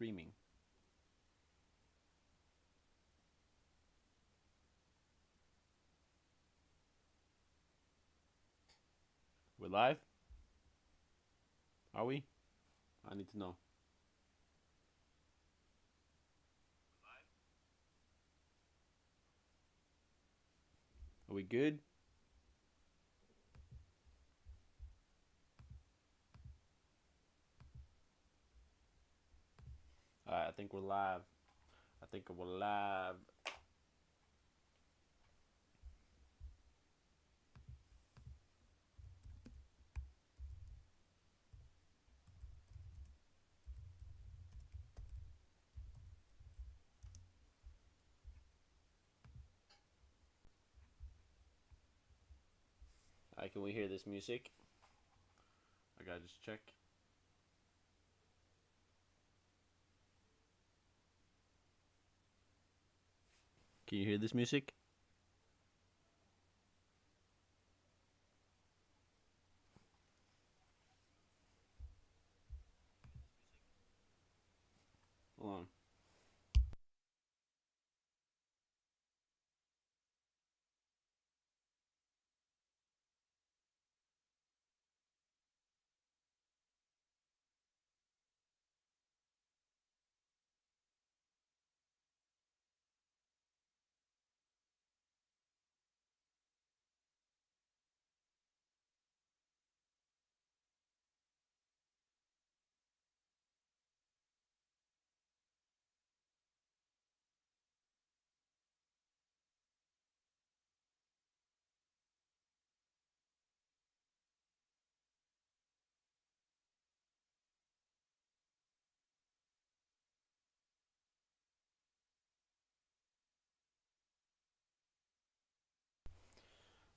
streaming. We're live? Are we? I need to know. Are we good? Alright, I think we're live. I think we're live. Alright, can we hear this music? I gotta just check. Can you hear this music? Hold on.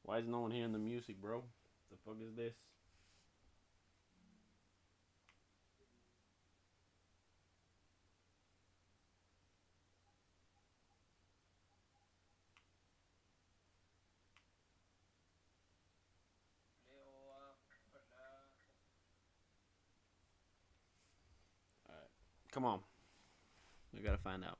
Why is no one hearing the music, bro? The fuck is this? Alright. Come on. We gotta find out.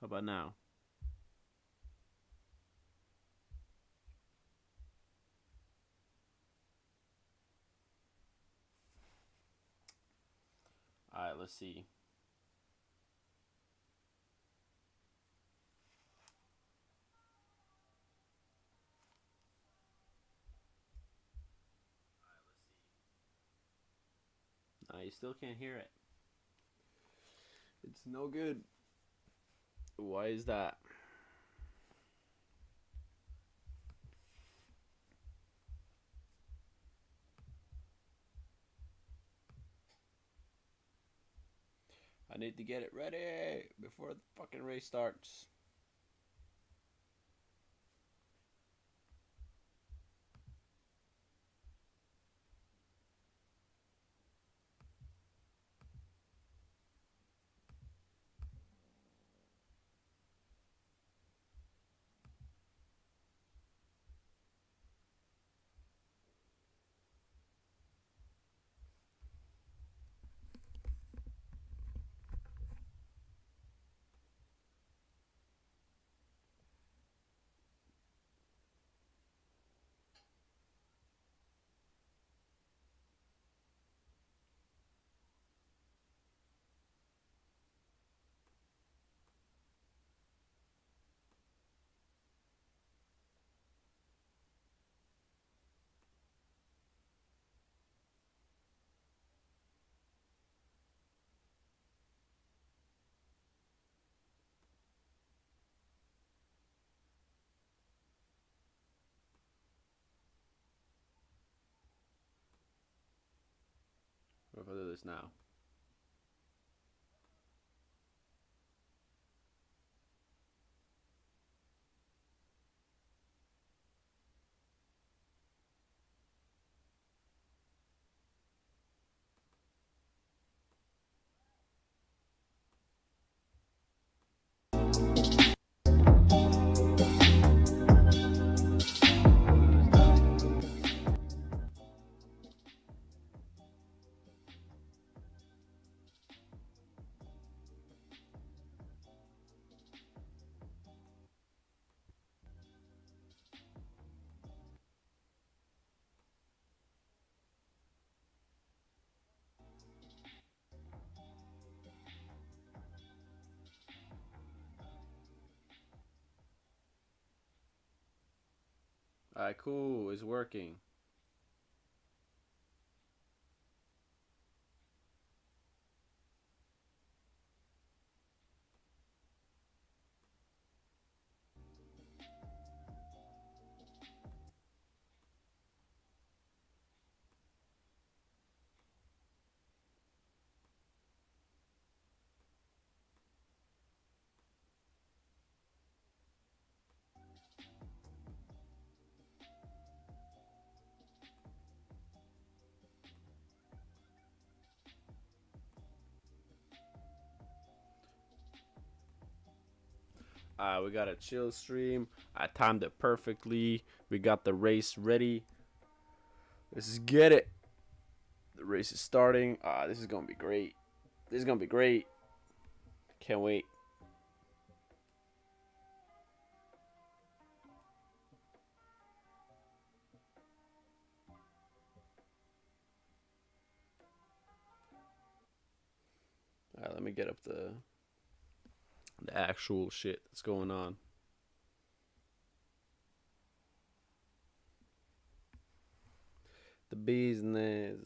How about now? Alright, let's see. You still can't hear it. It's no good. Why is that? I need to get it ready before the fucking race starts. What if I do this now? Alright, cool. It's working. We got a chill stream. I timed it perfectly. We got the race ready. Let's get it. The race is starting. This is gonna be great. This is gonna be great. Can't wait. Alright, let me get up the actual shit that's going on. The business.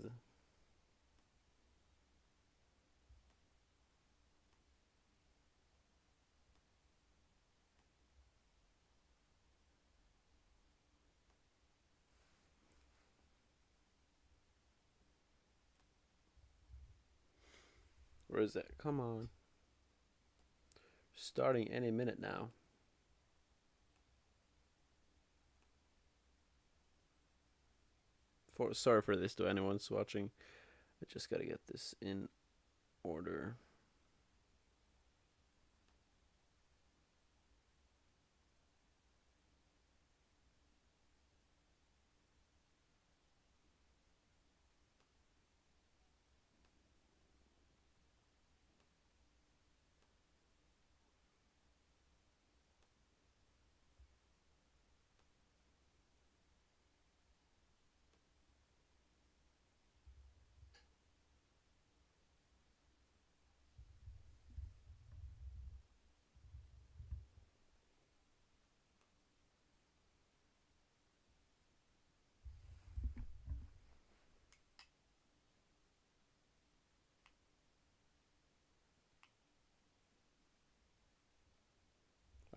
Where is that? Come on. Starting any minute now. Sorry for this to anyone who's watching. I just gotta get this in order.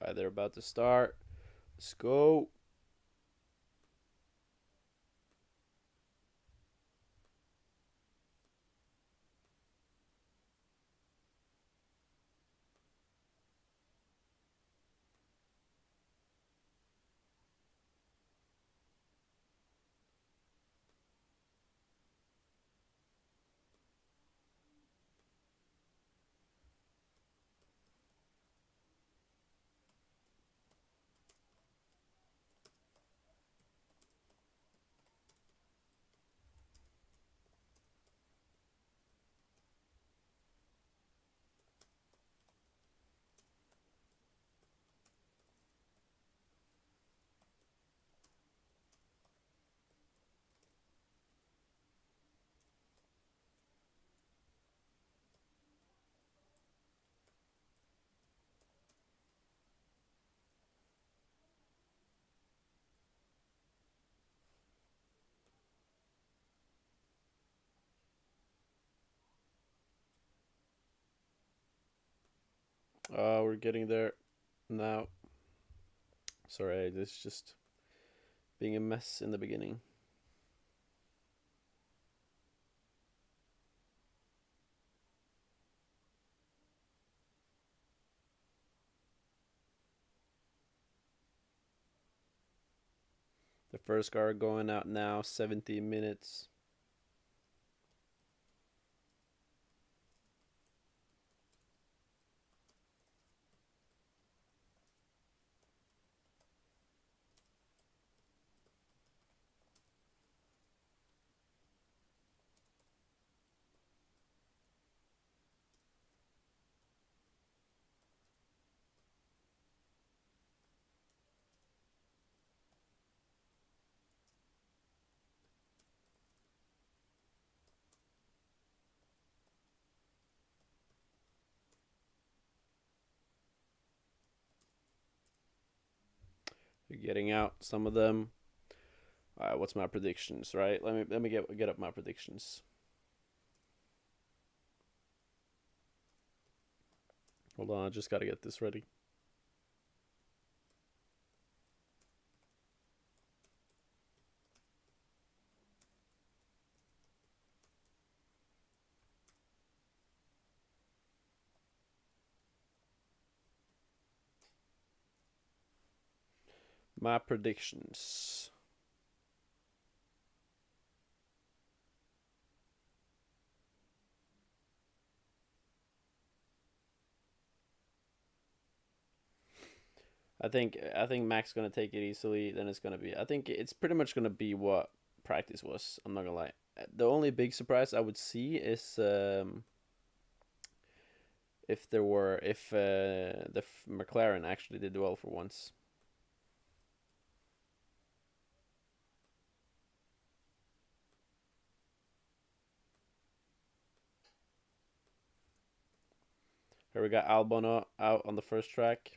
Alright, they're about to start. Let's go. We're getting there now. Sorry, this is just being a mess in the beginning. The first car going out now, 17 minutes. You're getting out some of them. All right, what's my predictions? Right, let me get up my predictions. Hold on, I just gotta get this ready. My predictions. I think Mac's gonna take it easily. Then it's gonna be. I think it's pretty much gonna be what practice was. I'm not gonna lie. The only big surprise I would see is if the McLaren actually did well for once. Here we got Albon out on the first track.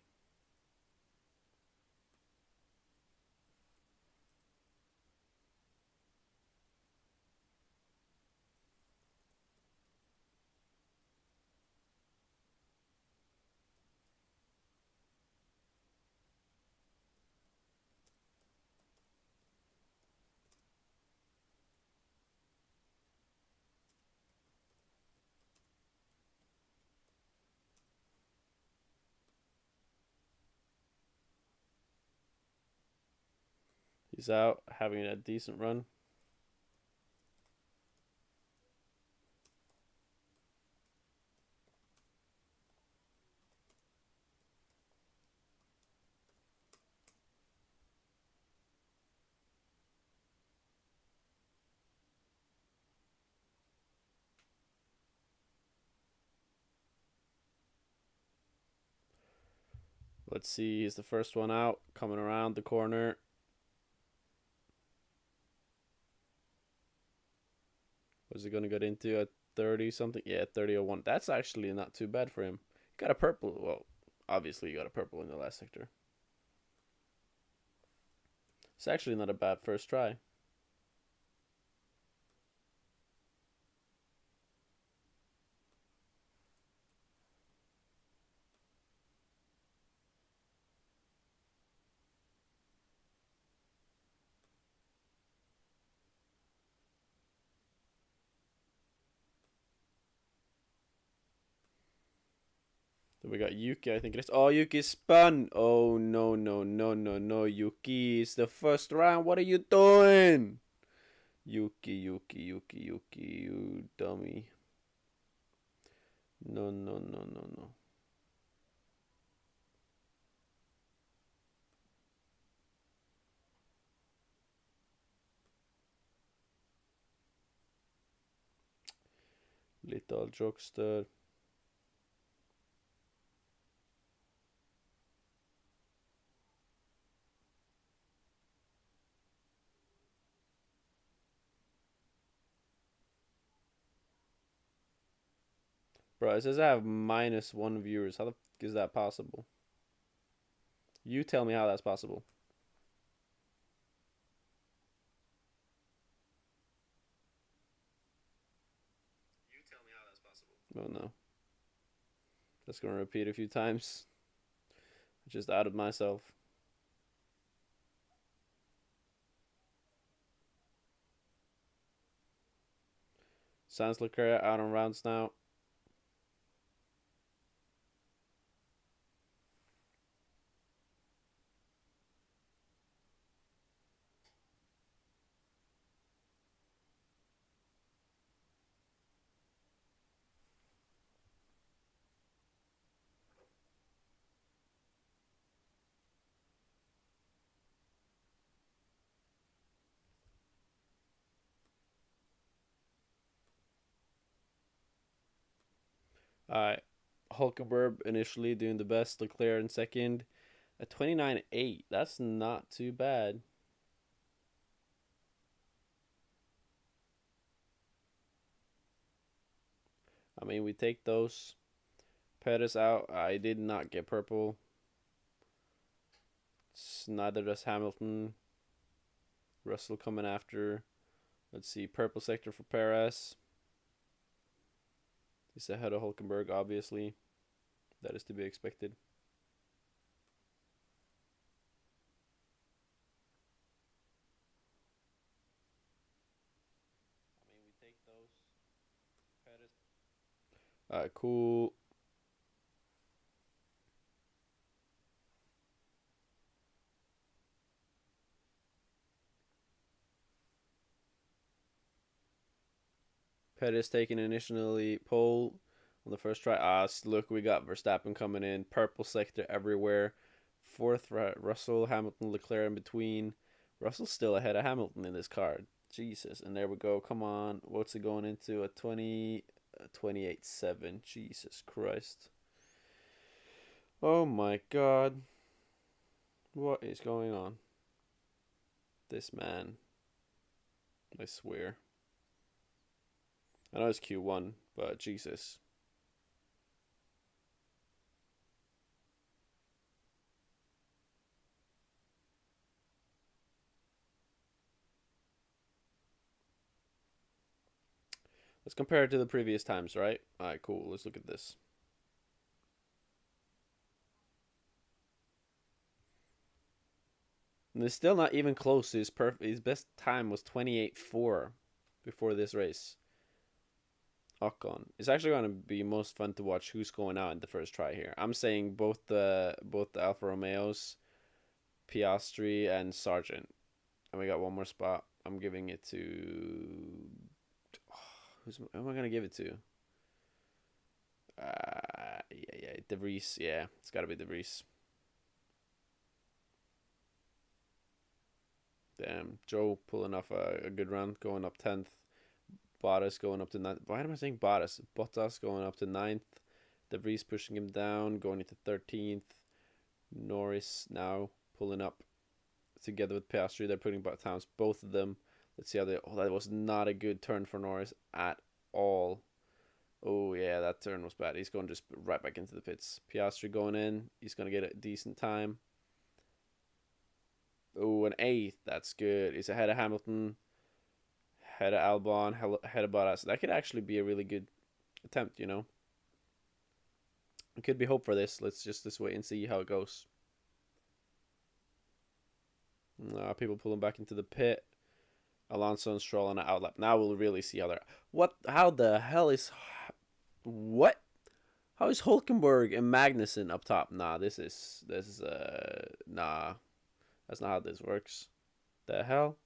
He's out, having a decent run. Let's see, he's the first one out, coming around the corner. Was he gonna get into a 30 something? Yeah, 30.01. That's actually not too bad for him. Got a purple. Well, obviously you got a purple in the last sector. It's actually not a bad first try. Then we got Yuki, I think it is. Oh, Yuki spun. Oh, no, no, no, no, no. Yuki, it's the first round. What are you doing? Yuki, you dummy. No, no, no, no, no. Little jokester. Bro, it says I have -1 viewers. How the f is that possible? You tell me how that's possible. Oh no. Just gonna repeat a few times. Just out of myself. Sans Leclerc out on rounds now. Uh, Hulkenberg initially doing the best. Leclerc in second. A 29.8. That's not too bad. I mean, we take those. Pettis out. I did not get purple. Neither does Hamilton. Russell coming after. Let's see. Purple sector for Perez. He's ahead of Hulkenberg, obviously. That is to be expected. I mean, we take those. Pettis. Cool. Pettis taking initially pole on the first try. Look, we got Verstappen coming in. Purple sector everywhere. Fourth, Russell, Hamilton, Leclerc in between. Russell's still ahead of Hamilton in this card. Jesus. And there we go. Come on. What's it going into? A 28.7. Jesus Christ. Oh my God. What is going on? This man. I swear. I know it's Q1, but Jesus. Let's compare it to the previous times, right? Alright, cool. Let's look at this. And it's still not even close to his best time was 28.4 before this race. Ocon. It's actually going to be most fun to watch who's going out in the first try here. I'm saying both the Alfa Romeos, Piastri, and Sargent. And we got one more spot. I'm giving it to. Who am I going to give it to? Yeah, De Vries. Yeah, it's got to be De Vries. Damn, Joe pulling off a good run, going up 10th. Bottas going up to 9th. Why am I saying Bottas? Bottas going up to 9th. De Vries pushing him down, going into 13th. Norris now pulling up together with Piastri. They're putting times both of them. Let's see how they. Oh, that was not a good turn for Norris at all. Oh, yeah, that turn was bad. He's going just right back into the pits. Piastri going in. He's going to get a decent time. Oh, an 8th. That's good. He's ahead of Hamilton. Ahead of Albon. Ahead of Bottas. That could actually be a really good attempt, you know. It could be hope for this. Let's just wait and see how it goes. People pulling back into the pit. Alonso and Stroll on an outlap. Now we'll really see how they're. What? How the hell is. What? How is Hulkenberg and Magnussen up top? Nah, this is. Nah. That's not how this works. The hell?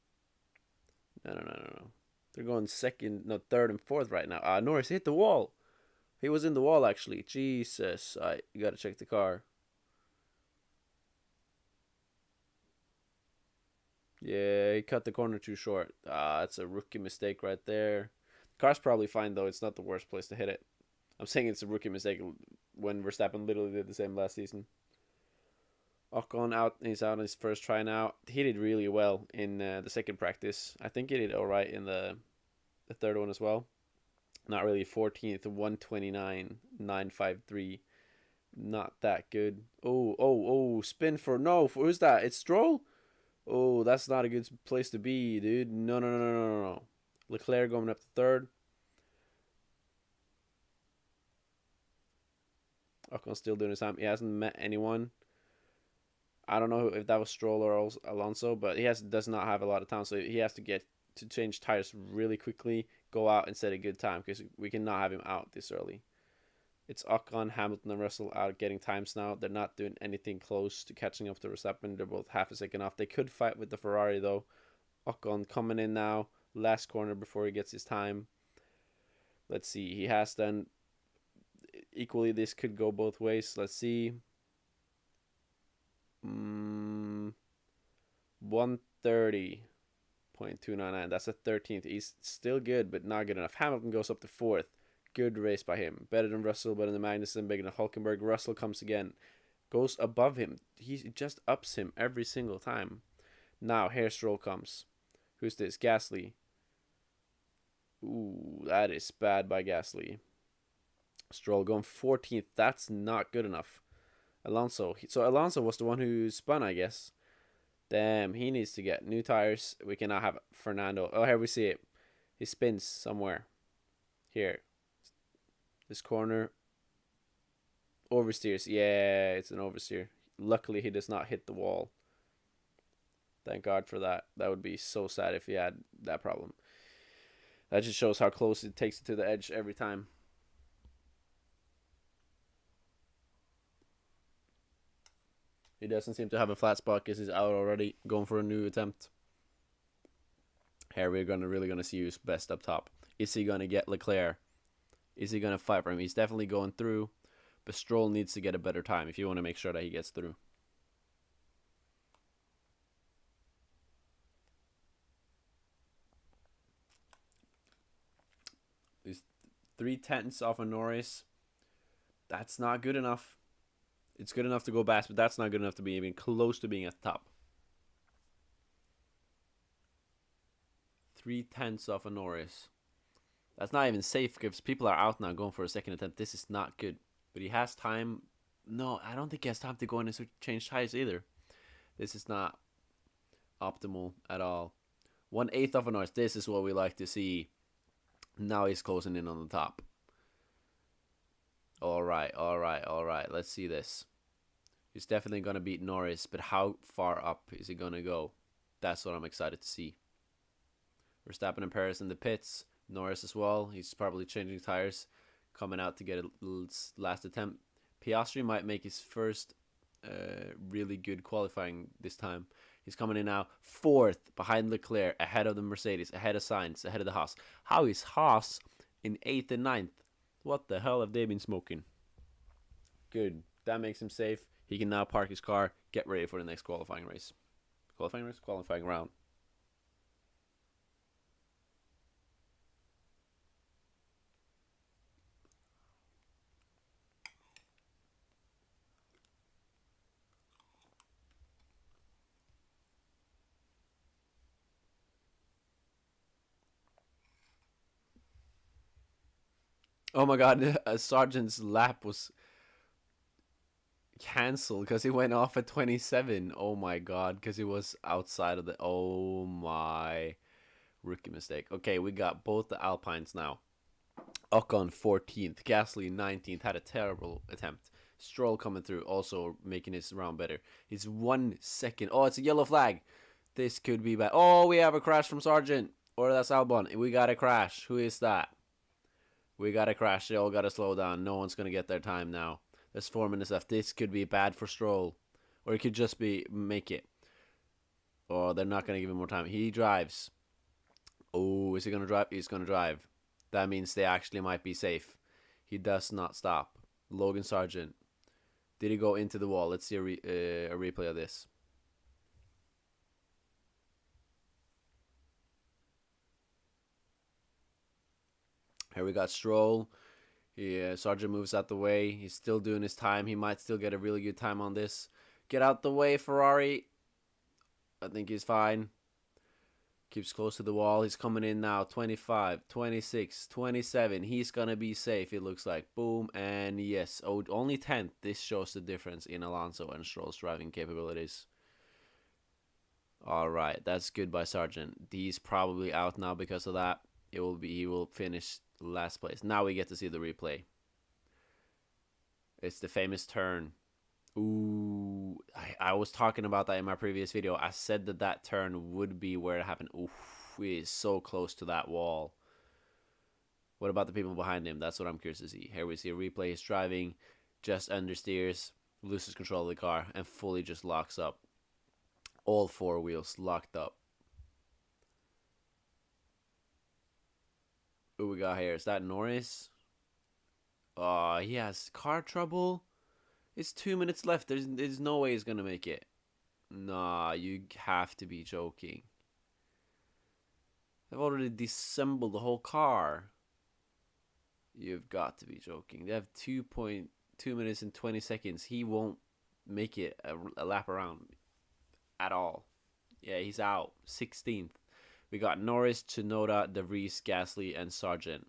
No. They're going second, no, third and fourth right now. Norris hit the wall. He was in the wall, actually. Jesus. You got to check the car. Yeah, he cut the corner too short. That's a rookie mistake right there. The car's probably fine, though. It's not the worst place to hit it. I'm saying it's a rookie mistake when Verstappen literally did the same last season. Ocon out. He's out on his first try now. He did really well in the second practice. I think he did all right in the third one as well. Not really. 14th, 129.953. Not that good. Oh! Spin for no. Who's that? It's Stroll. Oh, that's not a good place to be, dude. No. Leclerc going up to third. Ocon still doing his time. He hasn't met anyone. I don't know if that was Stroll or Alonso, but does not have a lot of time, so he has to get to change tires really quickly, go out and set a good time because we cannot have him out this early. It's Ocon, Hamilton, and Russell out getting times now. They're not doing anything close to catching up to Verstappen. They're both half a second off. They could fight with the Ferrari though. Ocon coming in now, last corner before he gets his time. Let's see. He has done equally. This could go both ways. Let's see. 130.299. That's a 13th. He's still good, but not good enough. Hamilton goes up to fourth. Good race by him. Better than Russell, better than Magnussen, bigger than Hulkenberg. Russell comes again. Goes above him. He just ups him every single time. Now, here Stroll comes. Who's this? Gasly. Ooh, that is bad by Gasly. Stroll going 14th. That's not good enough. Alonso. So Alonso was the one who spun, I guess. Damn, he needs to get new tires. We cannot have Fernando. Oh, here we see it. He spins somewhere. Here. This corner. Oversteers. Yeah, it's an oversteer. Luckily, he does not hit the wall. Thank God for that. That would be so sad if he had that problem. That just shows how close it takes it to the edge every time. He doesn't seem to have a flat spot because he's out already, going for a new attempt. Here we're really gonna see who's best up top. Is he gonna get Leclerc? Is he gonna fight for him? He's definitely going through, but Stroll needs to get a better time if you want to make sure that he gets through. He's 3/10 off of Norris. That's not good enough. It's good enough to go past, but that's not good enough to be even close to being at the top. 3/10 off of Norris. That's not even safe because people are out now going for a second attempt. This is not good. But he has time. No, I don't think he has time to go in and change tires either. This is not optimal at all. 1/8 off of Norris. This is what we like to see. Now he's closing in on the top. All right. Let's see this. He's definitely going to beat Norris, but how far up is he going to go? That's what I'm excited to see. Verstappen and Perez in the pits. Norris as well. He's probably changing tires, coming out to get a last attempt. Piastri might make his first really good qualifying this time. He's coming in now 4th behind Leclerc, ahead of the Mercedes, ahead of Sainz, ahead of the Haas. How is Haas in 8th and 9th? What the hell have they been smoking? Good. That makes him safe. He can now park his car, get ready for the next qualifying race. Qualifying round. Oh my God, Sargent's lap was cancelled because he went off at 27. Oh my God, because he was outside of the... Oh my... Rookie mistake. Okay, we got both the Alpines now. Ocon 14th, Gasly 19th, had a terrible attempt. Stroll coming through, also making his round better. He's 1 second. Oh, it's a yellow flag. This could be bad. Oh, we have a crash from Sargent. Or that's Albon. We got a crash. Who is that? We got a crash. They all got to slow down. No one's going to get their time now. There's 4 minutes left. This could be bad for Stroll. Or it could just be make it. Oh, they're not going to give him more time. He drives. Oh, is he going to drive? He's going to drive. That means they actually might be safe. He does not stop. Logan Sargent. Did he go into the wall? Let's see a replay of this. Here we got Stroll. Sargent moves out the way. He's still doing his time. He might still get a really good time on this. Get out the way, Ferrari. I think he's fine. Keeps close to the wall. He's coming in now. 25, 26, 27. He's going to be safe, it looks like. Boom. And yes. Oh, only 10th. This shows the difference in Alonso and Stroll's driving capabilities. All right. That's good by Sargent. He's probably out now because of that. He will finish last place. Now we get to see the replay. It's the famous turn. Ooh, I was talking about that in my previous video. I said that turn would be where it happened. Ooh, he is so close to that wall. What about the people behind him? That's what I'm curious to see. Here we see a replay. He's driving, just understeers, loses control of the car, and fully just locks up. All 4 wheels locked up. Who we got here? Is that Norris? Oh, he has car trouble. It's 2 minutes left. There's no way he's gonna make it. Nah, you have to be joking. They've already disassembled the whole car. You've got to be joking. They have 2.2 minutes and 20 seconds. He won't make it a lap around at all. Yeah, he's out. 16th. We got Norris, Tsunoda, De Vries, Gasly, and Sargent.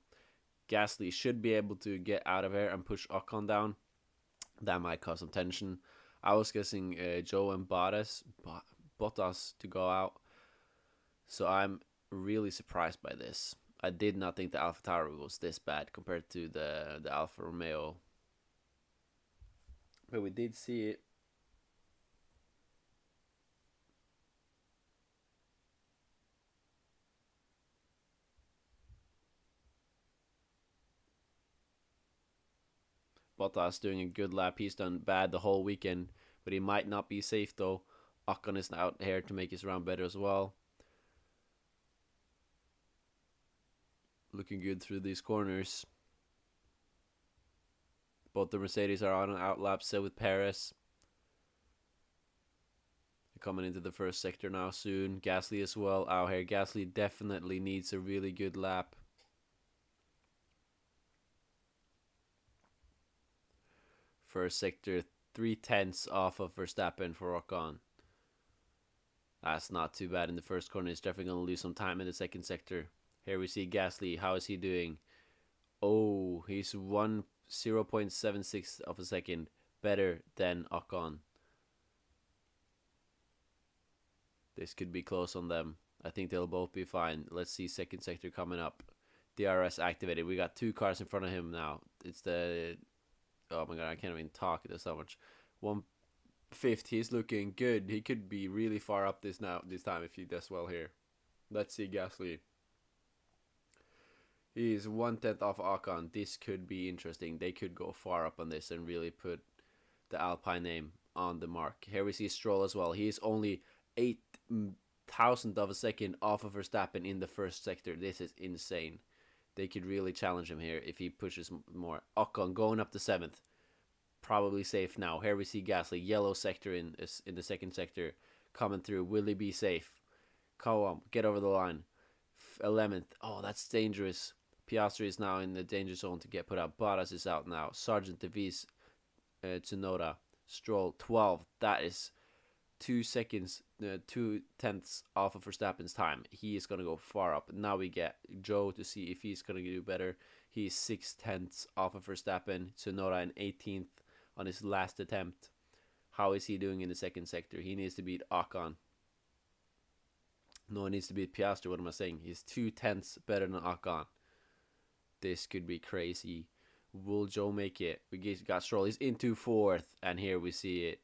Gasly should be able to get out of here and push Ocon down. That might cause some tension. I was guessing Joe and Bottas to go out. So I'm really surprised by this. I did not think the AlphaTauri was this bad compared to the Alfa Romeo. But we did see it. Bottas doing a good lap. He's done bad the whole weekend, but he might not be safe though. Ocon is out here to make his round better as well. Looking good through these corners. Both the Mercedes are on an outlap set with Perez. They're coming into the first sector now soon. Gasly as well out here. Gasly definitely needs a really good lap. First sector, 3/10 off of Verstappen for Ocon. That's not too bad in the first corner. He's definitely going to lose some time in the second sector. Here we see Gasly. How is he doing? Oh, he's 0.76 of a second better than Ocon. This could be close on them. I think they'll both be fine. Let's see second sector coming up. DRS activated. We got 2 cars in front of him now. It's the... Oh my god, I can't even talk. There's so much. 1/5. He's looking good. He could be really far up this time if he does well here. Let's see Gasly. He's 1/10 off Ocon. This could be interesting. They could go far up on this and really put the Alpine name on the mark. Here we see Stroll as well. He's only 8,000th of a second off of Verstappen in the first sector. This is insane. They could really challenge him here if he pushes more. Ocon going up to 7th. Probably safe now. Here we see Gasly. Yellow sector in the second sector. Coming through. Will he be safe? Come on. Get over the line. 11th. Oh, that's dangerous. Piastri is now in the danger zone to get put out. Bottas is out now. Sargent, De Vries, Tsunoda. Stroll, 12th. That is 2 seconds, 2/10 off of Verstappen's time. He is going to go far up. Now we get Joe to see if he's going to do better. He's 6/10 off of Verstappen. Tsunoda in 18th on his last attempt. How is he doing in the second sector? He needs to beat Ocon. No, he needs to beat Piastri. What am I saying? He's 2/10 better than Ocon. This could be crazy. Will Joe make it? We got Stroll. He's into 4th. And here we see it.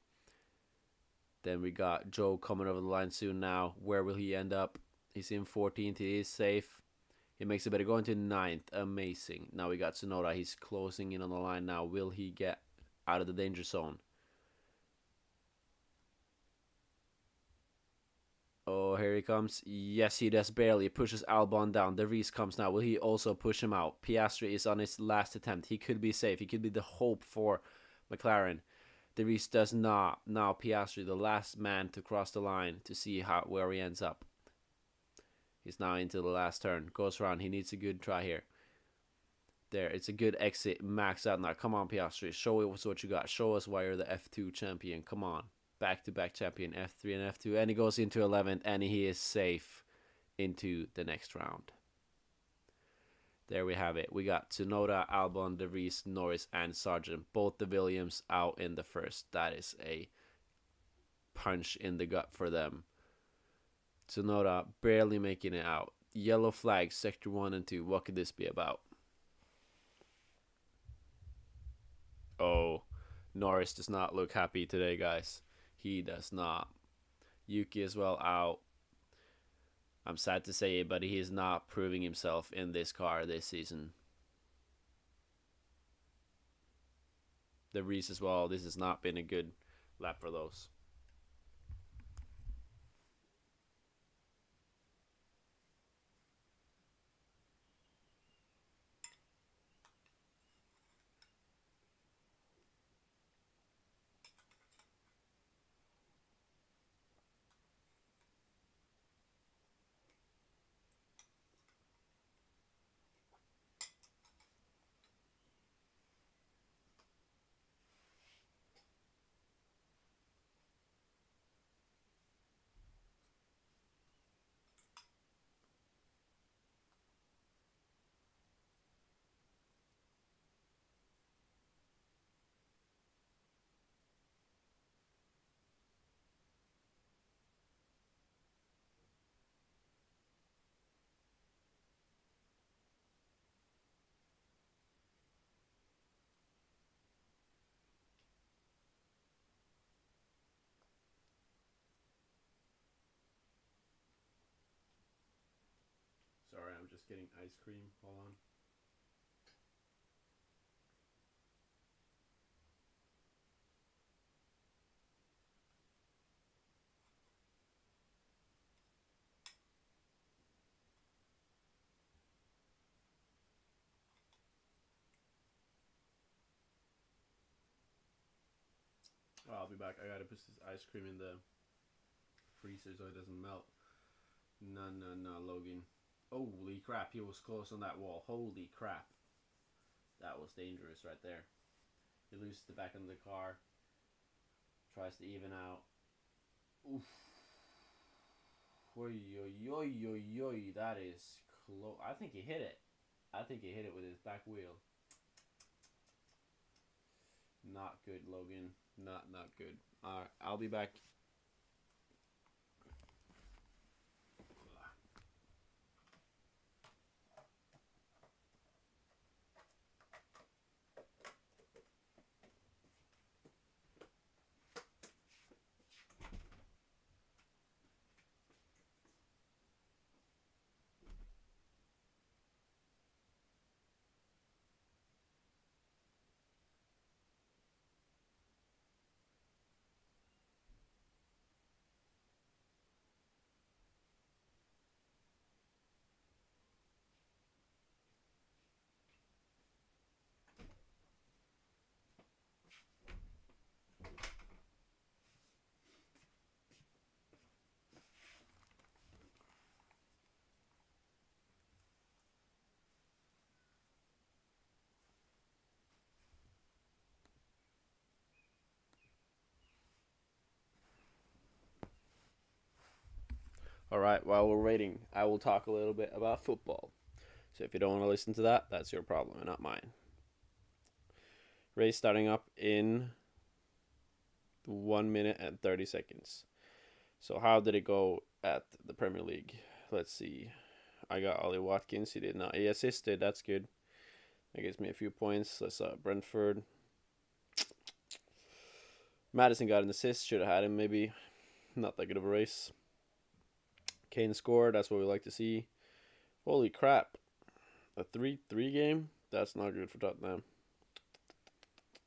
Then we got Joe coming over the line soon now. Where will he end up? He's in 14th. He is safe. He makes it better. Going to 9th. Amazing. Now we got Tsunoda. He's closing in on the line now. Will he get out of the danger zone? Oh, here he comes. Yes, he does barely. He pushes Albon down. De Vries comes now. Will he also push him out? Piastri is on his last attempt. He could be safe. He could be the hope for McLaren. De Vries does not. Now Piastri, the last man to cross the line to see where he ends up. He's now into the last turn. Goes around. He needs a good try here. There, it's a good exit. Max out now. Come on, Piastri. Show us what you got. Show us why you're the F2 champion. Come on. Back-to-back champion, F3 and F2. And he goes into 11th, and he is safe into the next round. There we have it. We got Tsunoda, Albon, De Vries, Norris, and Sargent. Both the Williams out in the first. That is a punch in the gut for them. Tsunoda barely making it out. Yellow flag, sector 1 and 2. What could this be about? Oh, Norris does not look happy today, guys. He does not. Yuki as well out. I'm sad to say it, but he is not proving himself in this car this season. The Reese as well. This has not been a good lap for those. just getting ice cream. Hold on. Oh, I'll be back. I gotta put this ice cream in the freezer so it doesn't melt. No, no, no, Logan. Holy crap, he was close on that wall. Holy crap. That was dangerous right there. He loses the back of the car. Tries to even out. Oof. Oy, oy, oy, oy, oy. That is close. I think he hit it. I think he hit it with his back wheel. Not good, Logan. Not good. Alright, I'll be back. Alright, while we're waiting, I will talk a little bit about football. So if you don't want to listen to that, that's your problem, not mine. Race starting up in 1 minute and 30 seconds. So how did it go at the Premier League? Let's see. I got Ollie Watkins. He did not. He assisted. That's good. That gives me a few points. Let's Brentford. Madison got an assist. Should have had him maybe. Not that good of a race. Kane scored. That's what we like to see. Holy crap. A 3-3 game? That's not good for Tottenham.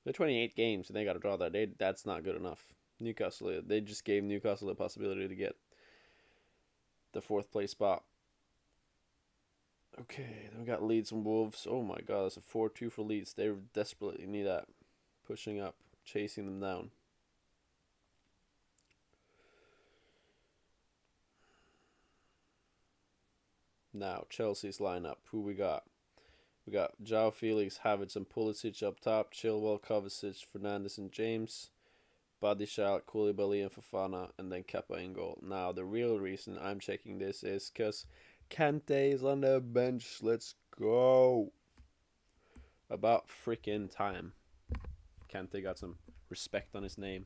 They're 28 games and they got to draw that. That's not good enough. Newcastle, they just gave Newcastle the possibility to get the 4th place spot. Okay, then we got Leeds and Wolves. Oh my god, that's a 4-2 for Leeds. They desperately need that. Pushing up, chasing them down. Now, Chelsea's lineup. Who we got? We got João Felix, Havertz, and Pulisic up top. Chilwell, Kovacic, Fernandes, and James. Badiashile, Koulibaly, and Fofana, and then Kepa in goal. Now, the real reason I'm checking this is because Kante is on the bench. Let's go. About freaking time. Kante got some respect on his name.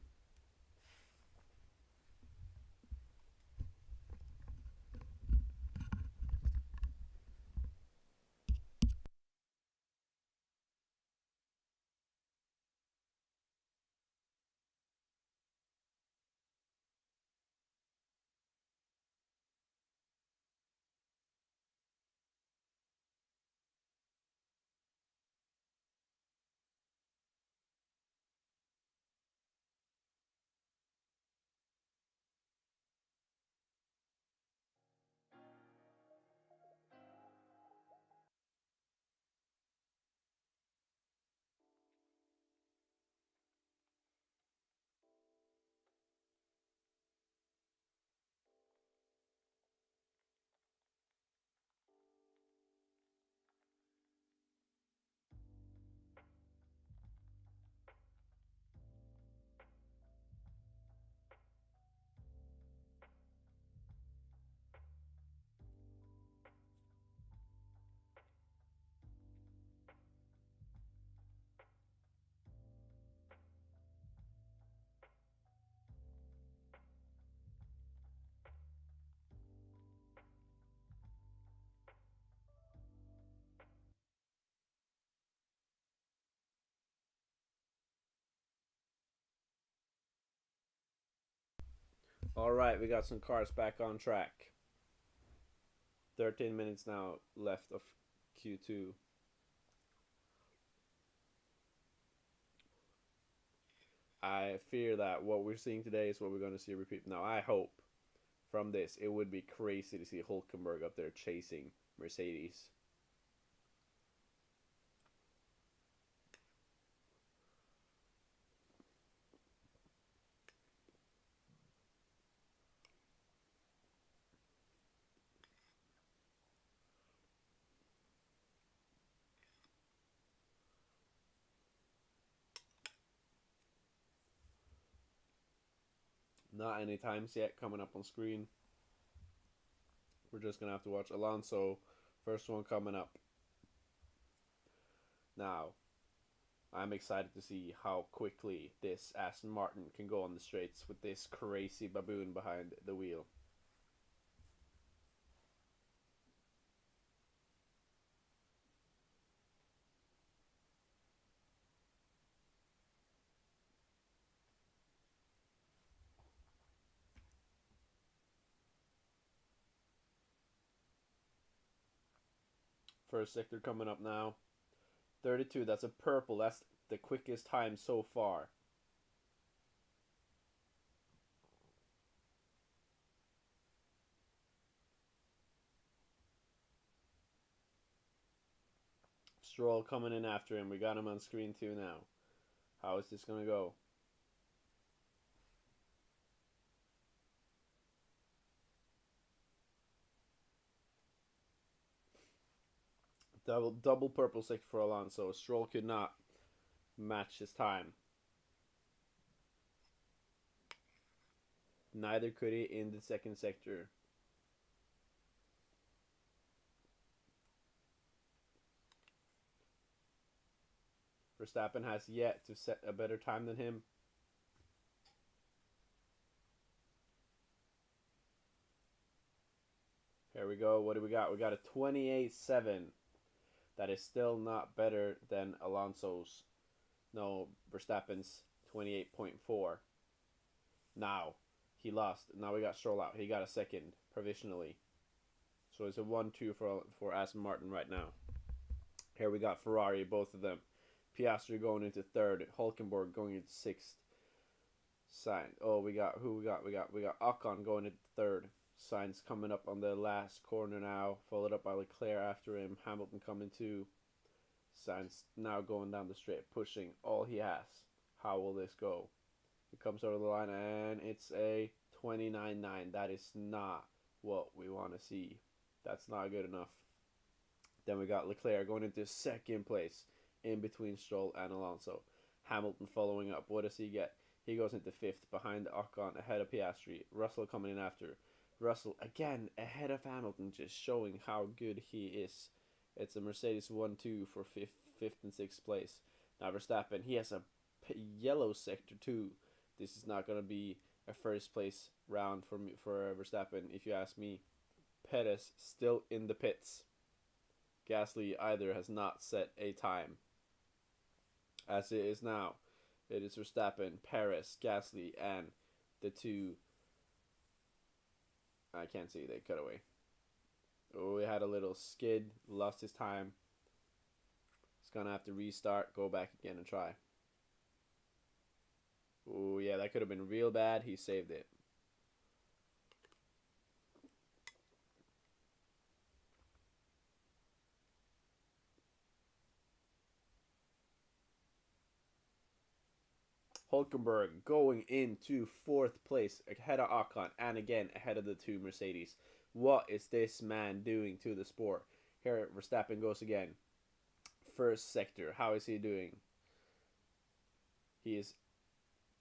All right, we got some cars back on track. 13 minutes now left of Q2. I fear that what we're seeing today is what we're going to see repeat. Now, I hope from this it would be crazy to see Hulkenberg up there chasing Mercedes. Not any times yet coming up on screen. We're just going to have to watch Alonso. First one coming up. Now, I'm excited to see how quickly this Aston Martin can go on the straights with this crazy baboon behind the wheel. First sector coming up now. 32, that's a purple. That's the quickest time so far. Stroll coming in after him. We got him on screen too now. How is this going to go? Double purple sector for Alonso. Stroll could not match his time. Neither could he in the second sector. Verstappen has yet to set a better time than him. Here we go. What do we got? We got a 28.7. That is still not better than Alonso's. No, Verstappen's 28.4. Now, he lost. Now we got Stroll out. He got a second provisionally. So it's a 1-2 for Aston Martin right now. Here we got Ferrari, both of them. Piastri going into third. Hulkenberg going into sixth. Sainz. Oh, we got Ocon going into third. Sainz coming up on the last corner now, followed up by Leclerc after him. Hamilton coming too. Sainz now going down the straight, pushing all he has. How will this go? He comes over the line and it's a 29.9. That is not what we want to see. That's not good enough. Then we got Leclerc going into second place in between Stroll and Alonso. Hamilton following up. What does he get? He goes into fifth behind Ocon, ahead of Piastri. Russell coming in after. Russell again ahead of Hamilton, just showing how good he is. It's a Mercedes 1-2 for fifth and sixth place. Now Verstappen, he has a yellow sector too. This is not going to be a first place round for Verstappen, if you ask me. Perez still in the pits. Gasly either has not set a time. As it is now, it is Verstappen, Perez, Gasly, and the two. I can't see, they cut away. Oh, we had a little skid, lost his time. He's gonna have to restart, go back again and try. Oh yeah, that could have been real bad. He saved it. Hulkenberg going into fourth place ahead of Ocon and again ahead of the two Mercedes. What is this man doing to the sport? Here Verstappen goes again. First sector. How is he doing? He is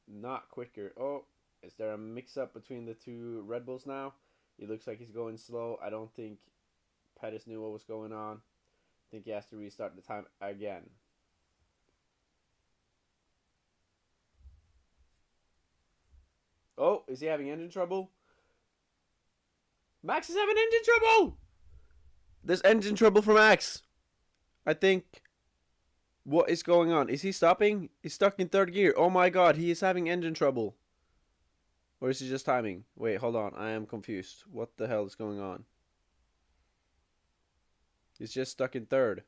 not quicker. Oh, is there a mix-up between the two Red Bulls now? It looks like he's going slow. I don't think Pettis knew what was going on. I think he has to restart the time again. Oh, is he having engine trouble? Max is having engine trouble! There's engine trouble for Max. I think. What is going on? Is he stopping? He's stuck in third gear. Oh my god, he is having engine trouble. Or is he just timing? Wait, hold on. I am confused. What the hell is going on? He's just stuck in third.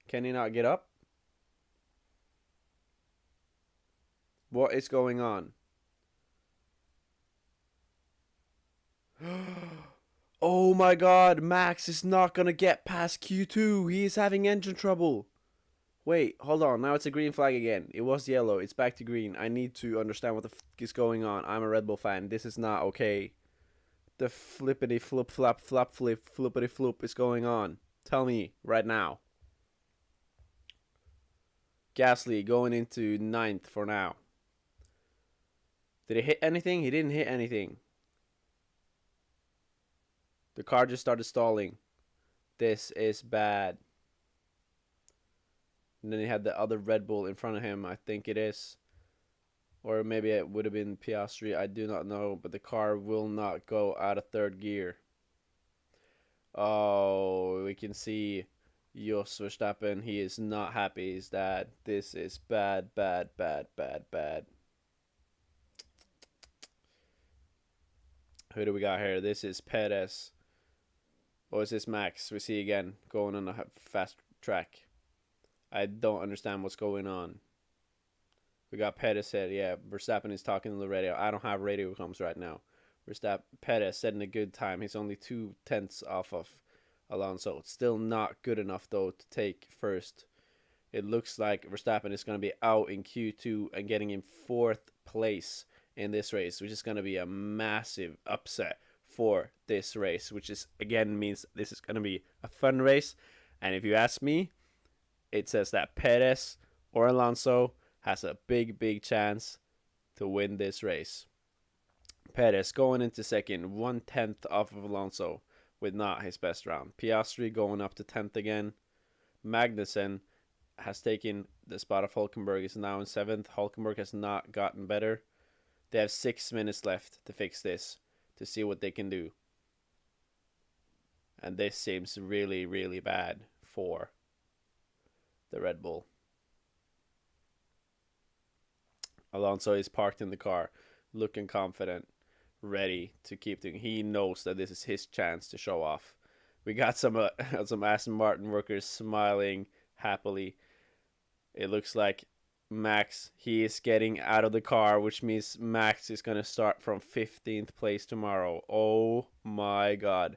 Can he not get up? What is going on? Oh my god, Max is not gonna get past Q2. He is having engine trouble. Wait, hold on. Now it's a green flag again. It was yellow. It's back to green. I need to understand what the f is going on. I'm a Red Bull fan. This is not okay. The flippity flip flap flap flip flippity floop is going on. Tell me right now. Gasly going into 9th for now. Did he hit anything? He didn't hit anything. The car just started stalling. This is bad. And then he had the other Red Bull in front of him, I think it is. Or maybe it would have been Piastri, I do not know. But the car will not go out of third gear. Oh, we can see Jos Verstappen. He is not happy. He's dad. This is bad, bad, bad, bad, bad. Who do we got here? This is Perez. Or is this Max? We see again going on a fast track. I don't understand what's going on. We got Perez said, yeah, Verstappen is talking on the radio. I don't have radio comms right now. Perez setting a good time. He's only 0.2 off of Alonso. It's still not good enough, though, to take first. It looks like Verstappen is going to be out in Q2 and getting in 4th place in this race, which is going to be a massive upset for this race, which is, again, means this is going to be a fun race. And if you ask me, it says that Perez or Alonso has a big, big chance to win this race. Perez going into second, 1/10 off of Alonso with not his best round. Piastri going up to 10th again. Magnussen has taken the spot of Hulkenberg, is now in 7th. Hulkenberg has not gotten better. They have 6 minutes left to fix this, to see what they can do. And this seems really, really bad for the Red Bull. Alonso is parked in the car, looking confident, ready to keep doing. He knows that this is his chance to show off. We got some Aston Martin workers smiling happily. It looks like Max, he is getting out of the car, which means Max is going to start from 15th place tomorrow. Oh my god.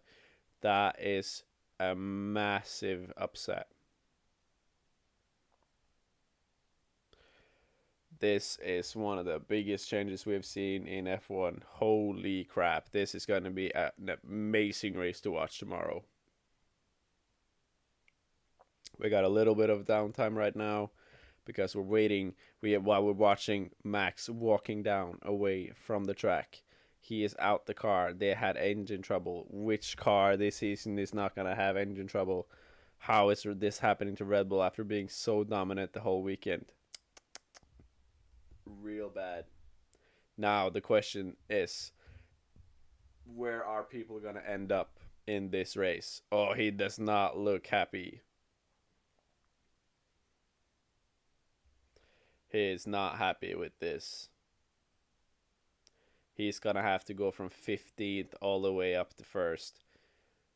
That is a massive upset. This is one of the biggest changes we've seen in F1. Holy crap. This is going to be an amazing race to watch tomorrow. We got a little bit of downtime right now because we're waiting while we're watching Max walking down away from the track. He is out the car. They had engine trouble. Which car this season is not going to have engine trouble? How is this happening to Red Bull after being so dominant the whole weekend? Real bad. Now the question is, where are people going to end up in this race? Oh, he does not look happy. He is not happy with this. He's going to have to go from 15th all the way up to 1st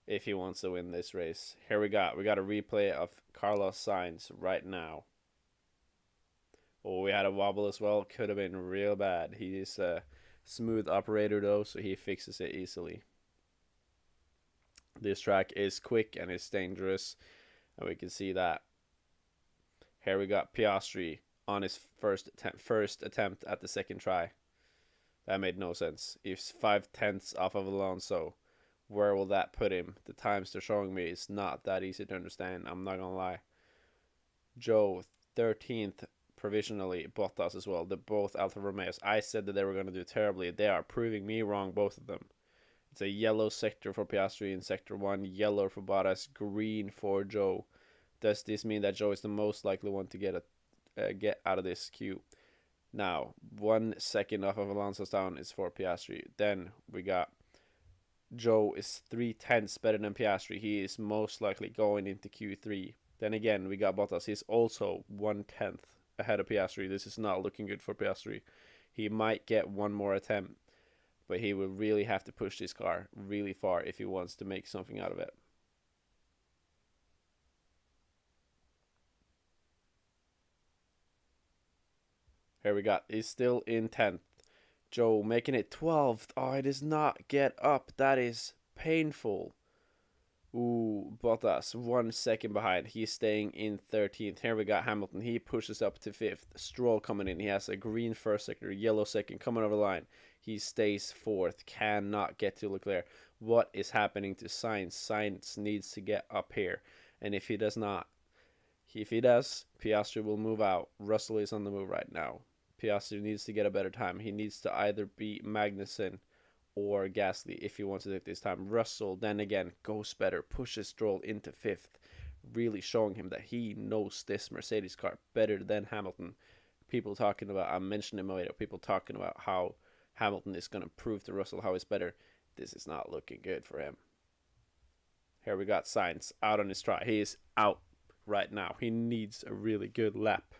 if he wants to win this race. Here we got a replay of Carlos Sainz right now. Oh, we had a wobble as well. Could have been real bad. He is a smooth operator, though, so he fixes it easily. This track is quick and it's dangerous, and we can see that. Here we got Piastri on his first attempt at the second try. That made no sense. He's 0.5 off of Alonso. Where will that put him? The times they're showing me is not that easy to understand. I'm not gonna lie. Joe, 13th provisionally. Bottas as well. They're both Alfa Romeos. I said that they were gonna do terribly. They are proving me wrong, both of them. It's a yellow sector for Piastri in sector 1. Yellow for Bottas. Green for Joe. Does this mean that Joe is the most likely one to get out of this queue? Now, 1 second off of Alonso's down is for Piastri. Then we got Joe is 0.3 better than Piastri. He is most likely going into Q3. Then again, we got Bottas. He's also 1/10 ahead of Piastri. This is not looking good for Piastri. He might get one more attempt, but he will really have to push this car really far if he wants to make something out of it. Here we got, he's still in 10th. Joe making it 12th. Oh, it does not get up. That is painful. Ooh, Bottas 1 second behind. He's staying in 13th. Here we got Hamilton. He pushes up to 5th. Stroll coming in. He has a green first sector, yellow second coming over the line. He stays 4th. Cannot get to Leclerc. What is happening to Sainz? Sainz needs to get up here. And if he does not, if he does, Piastri will move out. Russell is on the move right now. Piastri needs to get a better time. He needs to either beat Magnussen or Gasly if he wants to take this time. Russell, then again, goes better, pushes Stroll into 5th, really showing him that he knows this Mercedes car better than Hamilton. People talking about, I mentioned in my video, people talking about how Hamilton is going to prove to Russell how he's better. This is not looking good for him. Here we got Sainz out on his try. He is out right now. He needs a really good lap.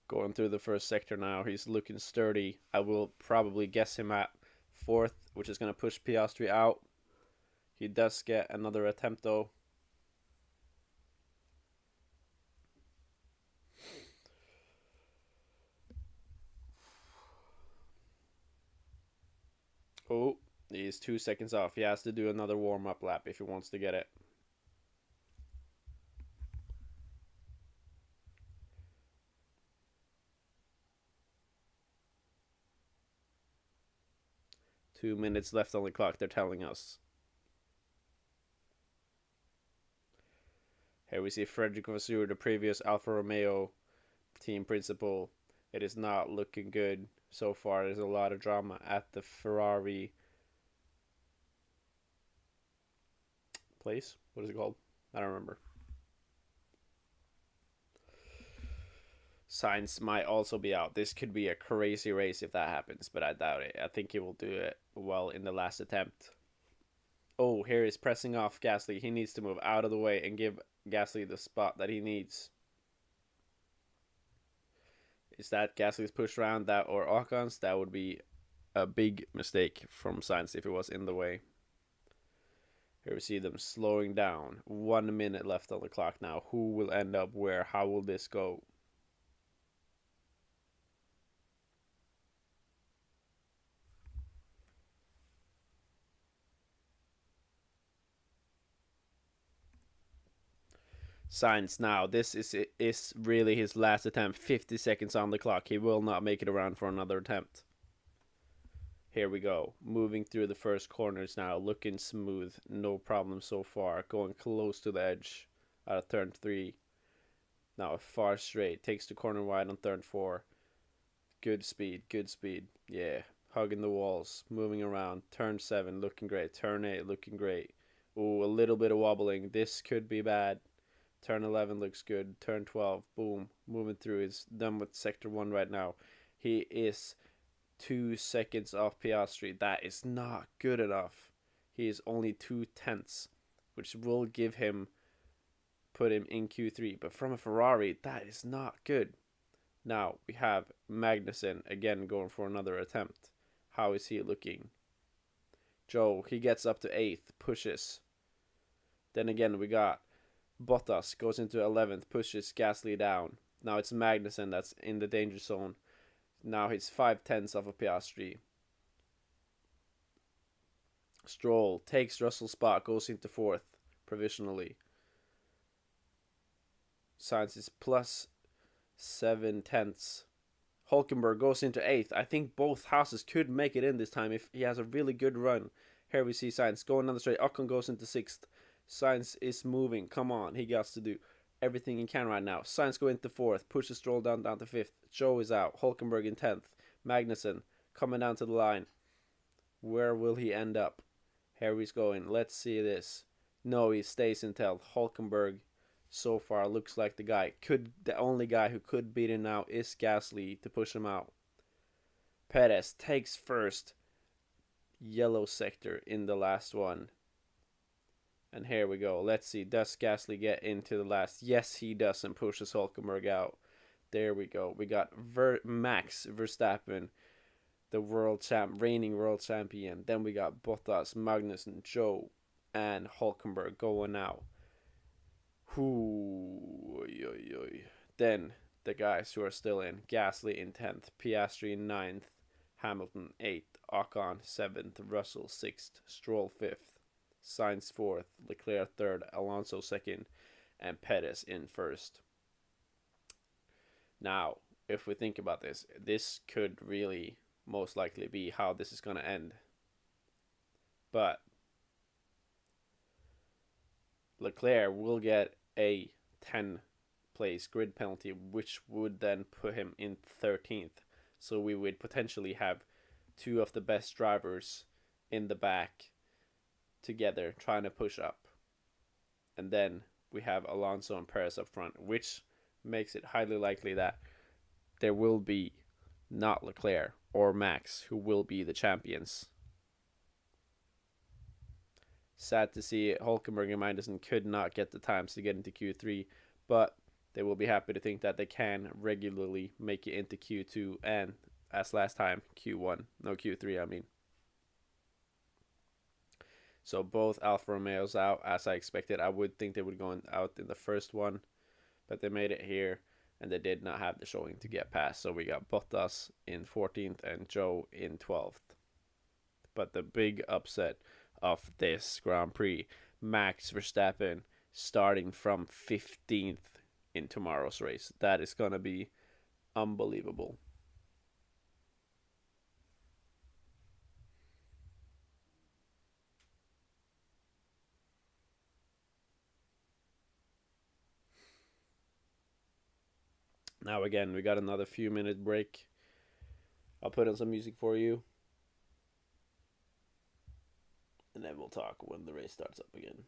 Going through the first sector now. He's looking sturdy. I will probably guess him at 4th, which is going to push Piastri out. He does get another attempt though. Oh, he's 2 seconds off. He has to do another warm-up lap if he wants to get it. Two minutes left on the clock, they're telling us. Here we see Frederick Vasseur, the previous Alfa Romeo team principal. It is not looking good so far. There's a lot of drama at the Ferrari place. What is it called? I don't remember. Sainz might also be out. This could be a crazy race if that happens, but I doubt it. I think he will do it well in the last attempt. Oh, here he's pressing off Gasly. He needs to move out of the way and give Gasly the spot that he needs. Is that Gasly's push around that or Ocon's? That would be a big mistake from Sainz if it was in the way. Here we see them slowing down. 1 minute left on the clock now. Who will end up where? How will this go? Sainz now. This is really his last attempt. 50 seconds on the clock. He will not make it around for another attempt. Here we go. Moving through the first corners now. Looking smooth. No problem so far. Going close to the edge out of turn 3. Now a far straight. Takes the corner wide on turn 4. Good speed. Good speed. Yeah. Hugging the walls. Moving around. Turn 7 looking great. Turn 8 looking great. Ooh, a little bit of wobbling. This could be bad. Turn 11 looks good. Turn 12, boom, moving through. He's done with sector 1 right now. He is 2 seconds off Piastri. That is not good enough. He is only 2/10, which will give him, put him in Q3. But from a Ferrari, that is not good. Now, we have Magnussen again going for another attempt. How is he looking? Joe, he gets up to 8th, pushes. Then again, we got Bottas goes into 11th, pushes Gasly down. Now it's Magnussen that's in the danger zone. Now he's 5/10 off of Piastri. Stroll takes Russell's spot, goes into 4th provisionally. Sainz is plus 7/10. Hulkenberg goes into 8th. I think both houses could make it in this time if he has a really good run. Here we see Sainz going on the straight. Ocon goes into 6th. Sainz is moving. Come on. He got to do everything he can right now. Sainz going to 4th. Pushes Stroll down to 5th. Joe is out. Hulkenberg in 10th. Magnussen coming down to the line. Where will he end up? Here he's going. Let's see this. No, he stays in 10th. Hulkenberg so far looks like the only guy who could beat him now is Gasly to push him out. Perez takes first yellow sector in the last one. And here we go. Let's see. Does Gasly get into the last? Yes, he does, and pushes Hulkenberg out. There we go. We got Max Verstappen, the reigning world champion. Then we got Bottas, Magnussen, Joe, and Hulkenberg going out. Whoo, oy, oy, oy. Then the guys who are still in: Gasly in 10th, Piastri in 9th, Hamilton 8th, Ocon 7th, Russell 6th, Stroll 5th, Sainz 4th, Leclerc 3rd, Alonso 2nd, and Perez in 1st. Now, if we think about this, this could really most likely be how this is going to end. But Leclerc will get a 10 place grid penalty, which would then put him in 13th. So we would potentially have two of the best drivers in the back together trying to push up. And then we have Alonso and Perez up front, which makes it highly likely that there will be not Leclerc or Max who will be the champions. Sad to see Hulkenberg and Magnussen could not get the times to get into Q3, but they will be happy to think that they can regularly make it into Q2 and, as last time, Q1. No, Q3, I mean. So both Alfa Romeos out, as I expected. I would think they would go out in the first one, but they made it here, and they did not have the showing to get past. So we got Bottas in 14th and Joe in 12th. But the big upset of this Grand Prix, Max Verstappen starting from 15th in tomorrow's race. That is going to be unbelievable. Now again, we got another few minute break. I'll put in some music for you. And then we'll talk when the race starts up again.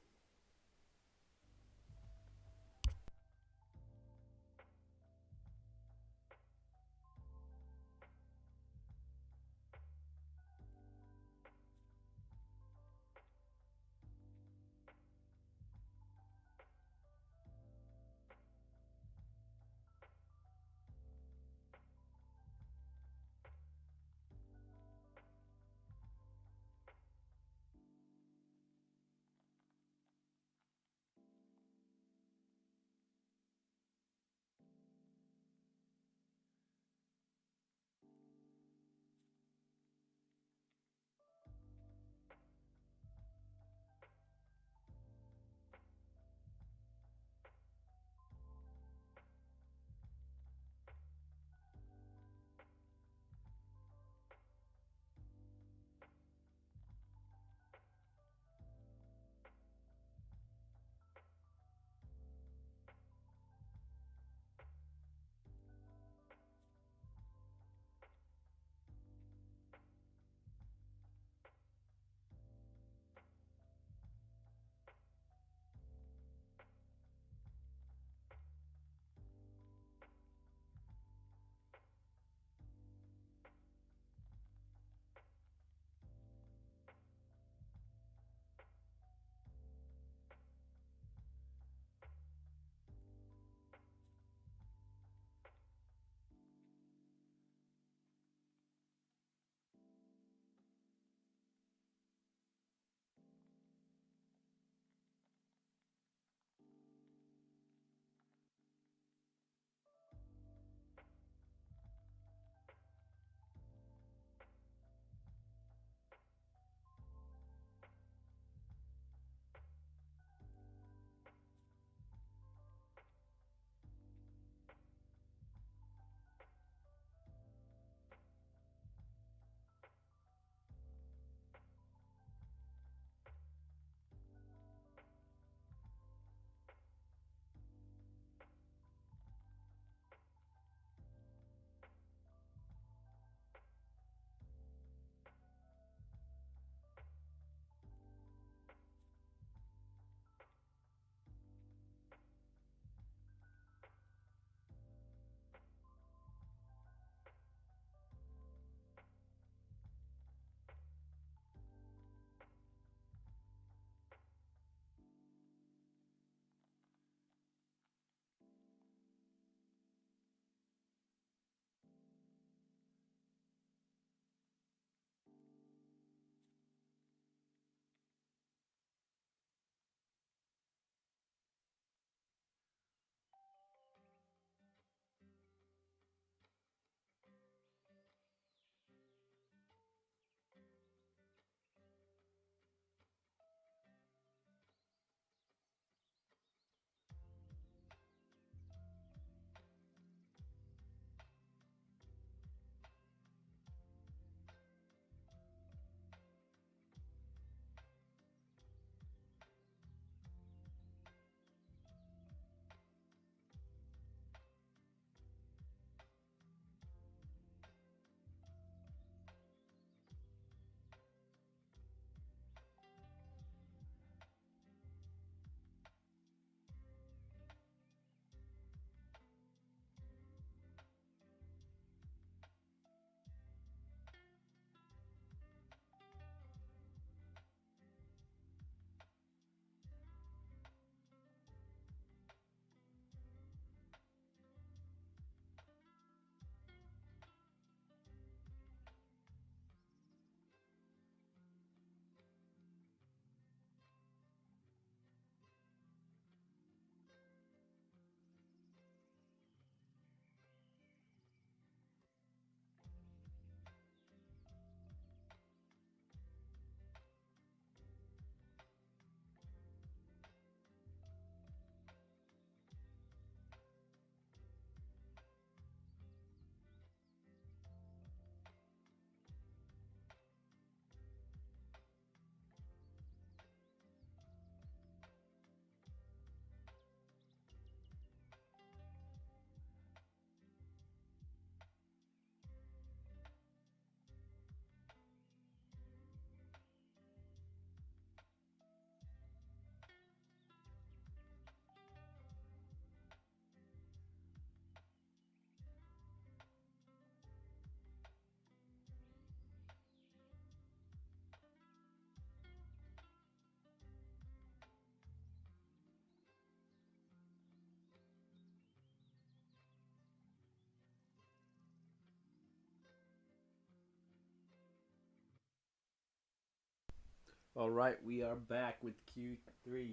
All right, we are back with Q3.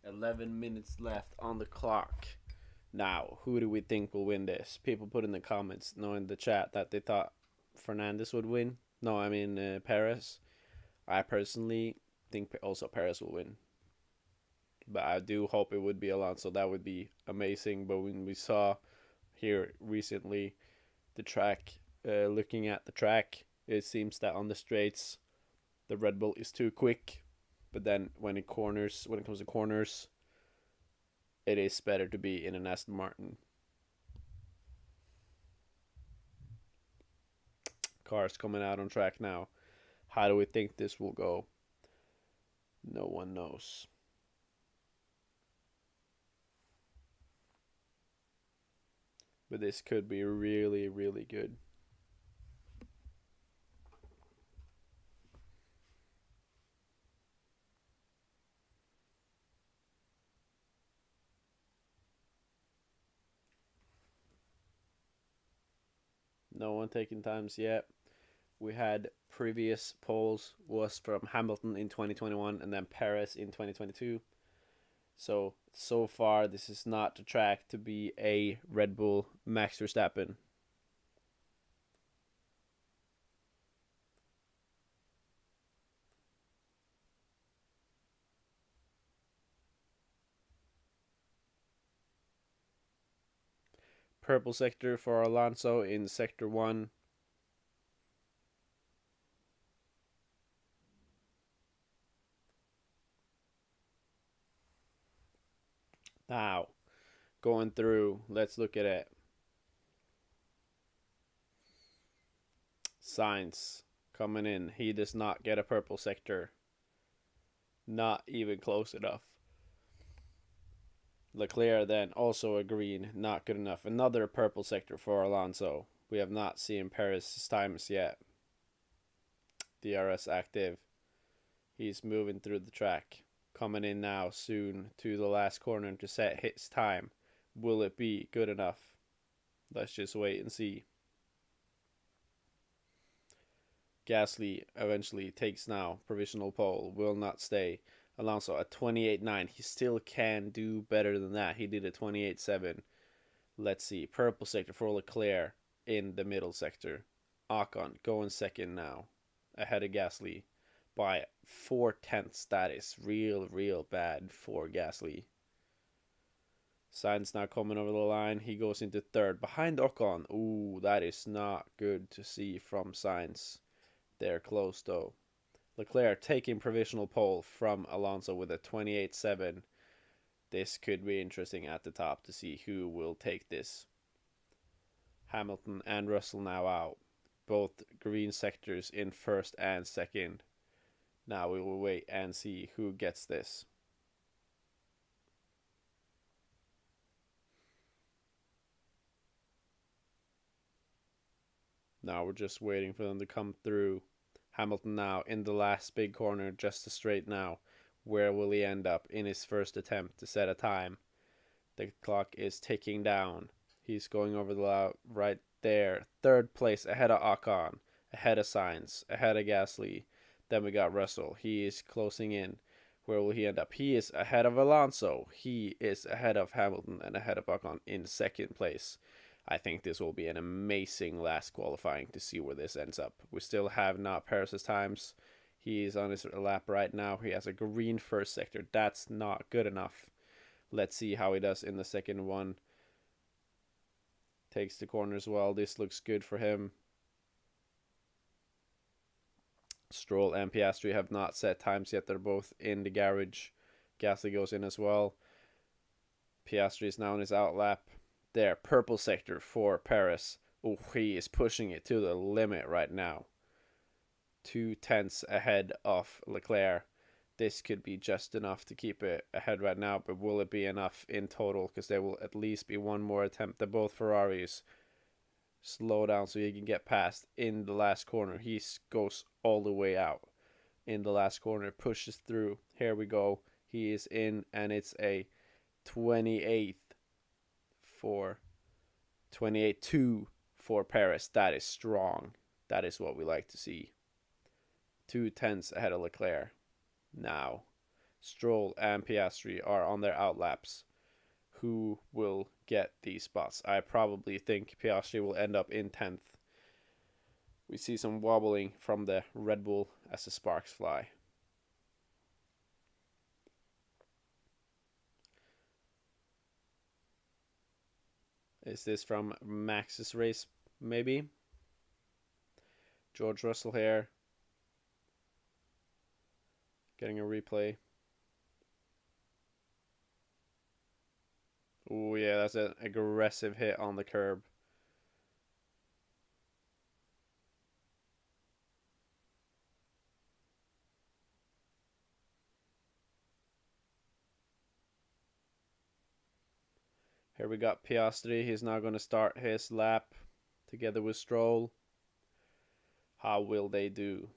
11 minutes left on the clock. Now, who do we think will win this? People put in the comments, in the chat, that they thought Fernandez would win. No, I mean Perez. I personally think also Perez will win. But I do hope it would be Alonso. That would be amazing. But when we saw here recently the track, looking at the track, it seems that on the straights, the Red Bull is too quick. But then when it comes to corners, it is better to be in an Aston Martin. Cars coming out on track now. How do we think this will go? No one knows. But this could be really, really good. No one taking times yet. We had previous polls was from Hamilton in 2021 and then Perez in 2022. So far, this is not the track to be a Red Bull Max Verstappen. Purple sector for Alonso in sector 1. Now, going through, let's look at it. Sainz coming in. He does not get a purple sector. Not even close enough. Leclerc then also a green, not good enough. Another purple sector for Alonso. We have not seen Perez's times yet. DRS active. He's moving through the track. Coming in now soon to the last corner to set his time. Will it be good enough? Let's just wait and see. Gasly eventually takes now provisional pole, will not stay. Alonso at 28.9. He still can do better than that. He did a 28.7. Let's see. Purple sector for Leclerc in the middle sector. Ocon going second now, ahead of Gasly by 0.4. That is real bad for Gasly. Sainz now coming over the line. He goes into third behind Ocon. Ooh, that is not good to see from Sainz. They're close though. Leclerc taking provisional pole from Alonso with a 28.7. This could be interesting at the top to see who will take this. Hamilton and Russell now out. Both green sectors in first and second. Now we will wait and see who gets this. Now we're just waiting for them to come through. Hamilton now in the last big corner, just a straight now. Where will he end up in his first attempt to set a time? The clock is ticking down. He's going over the right there. Third place ahead of Ocon, ahead of Sainz, ahead of Gasly. Then we got Russell. He is closing in. Where will he end up? He is ahead of Alonso. He is ahead of Hamilton and ahead of Ocon in second place. I think this will be an amazing last qualifying to see where this ends up. We still have not Perez's times. He is on his lap right now. He has a green first sector. That's not good enough. Let's see how he does in the second one. Takes the corner as well. This looks good for him. Stroll and Piastri have not set times yet. They're both in the garage. Gasly goes in as well. Piastri is now on his out lap. There, purple sector for Perez. Oh, he is pushing it to the limit right now. 0.2 ahead of Leclerc. This could be just enough to keep it ahead right now, but will it be enough in total? Because there will at least be one more attempt at both Ferraris. Slow down so he can get past in the last corner. He goes all the way out in the last corner, pushes through. Here we go. He is in, and it's a 28th for 28.2 for Perez. That is strong. That is what we like to see. 0.2 ahead of Leclerc. Now, Stroll and Piastri are on their outlaps. Who will get these spots? I probably think Piastri will end up in 10th. We see some wobbling from the Red Bull as the sparks fly. Is this from Max's race, maybe? George Russell here. Getting a replay. Oh, yeah, that's an aggressive hit on the curb. Here we got Piastri. He's now going to start his lap together with Stroll. How will they do?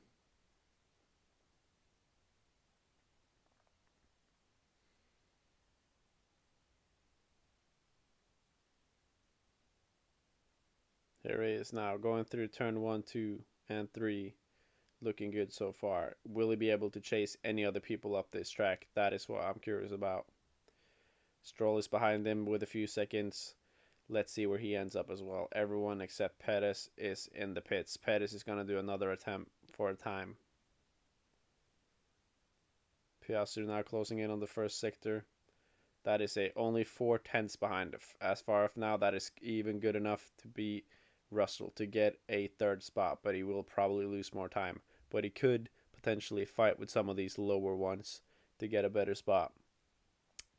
Here he is now going through turn 1, 2, and 3. Looking good so far. Will he be able to chase any other people up this track? That is what I'm curious about. Stroll is behind him with a few seconds. Let's see where he ends up as well. Everyone except Perez is in the pits. Perez is going to do another attempt for a time. Piastri now closing in on the first sector. That is only 4/10 behind. As far as now, that is even good enough to beat Russell to get a third spot, but he will probably lose more time. But he could potentially fight with some of these lower ones to get a better spot.